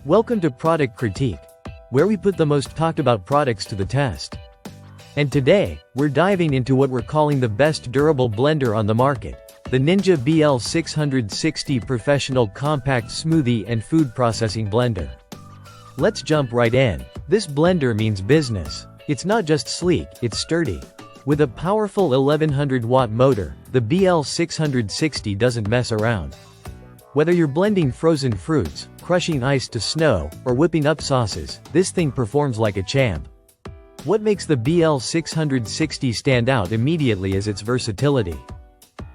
Welcome to Product Critique, where we put the most talked about products to the test. And today, we're diving into what we're calling the best durable blender on the market, the Ninja BL660 Professional Compact Smoothie and Food Processing Blender. Let's jump right in. This blender means business. It's not just sleek, it's sturdy. With a powerful 1100-watt motor, the BL660 doesn't mess around. Whether you're blending frozen fruits, crushing ice to snow, or whipping up sauces, this thing performs like a champ. What makes the BL660 stand out immediately is its versatility.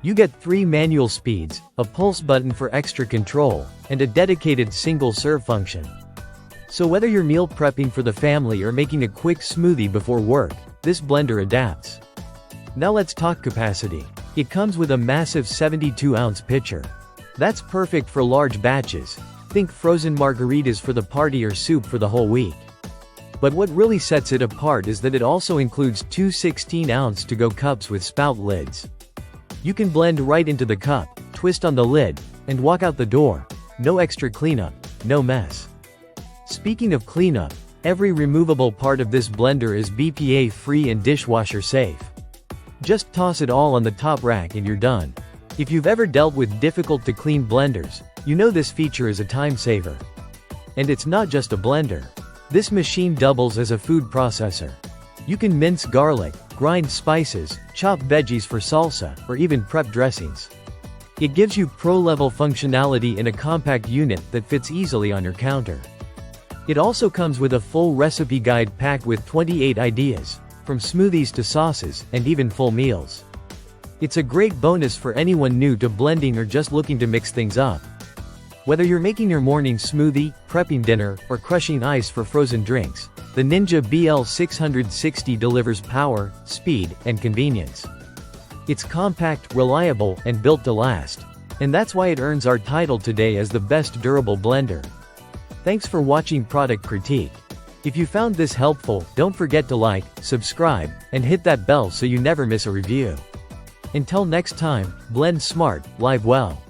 You get 3 manual speeds, a pulse button for extra control, and a dedicated single-serve function. So whether you're meal prepping for the family or making a quick smoothie before work, this blender adapts. Now let's talk capacity. It comes with a massive 72-ounce pitcher. That's perfect for large batches. Think frozen margaritas for the party or soup for the whole week. But what really sets it apart is that it also includes 2 16-ounce to-go cups with spout lids. You can blend right into the cup, twist on the lid, and walk out the door. No extra cleanup, no mess. Speaking of cleanup, every removable part of this blender is BPA-free and dishwasher safe. Just toss it all on the top rack and you're done. If you've ever dealt with difficult-to-clean blenders, you know this feature is a time saver. And it's not just a blender. This machine doubles as a food processor. You can mince garlic, grind spices, chop veggies for salsa, or even prep dressings. It gives you pro-level functionality in a compact unit that fits easily on your counter. It also comes with a full recipe guide packed with 28 ideas, from smoothies to sauces, and even full meals. It's a great bonus for anyone new to blending or just looking to mix things up. Whether you're making your morning smoothie, prepping dinner, or crushing ice for frozen drinks, the Ninja BL660 delivers power, speed, and convenience. It's compact, reliable, and built to last. And that's why it earns our title today as the best durable blender. Thanks for watching Product Critique. If you found this helpful, don't forget to like, subscribe, and hit that bell so you never miss a review. Until next time, blend smart, live well.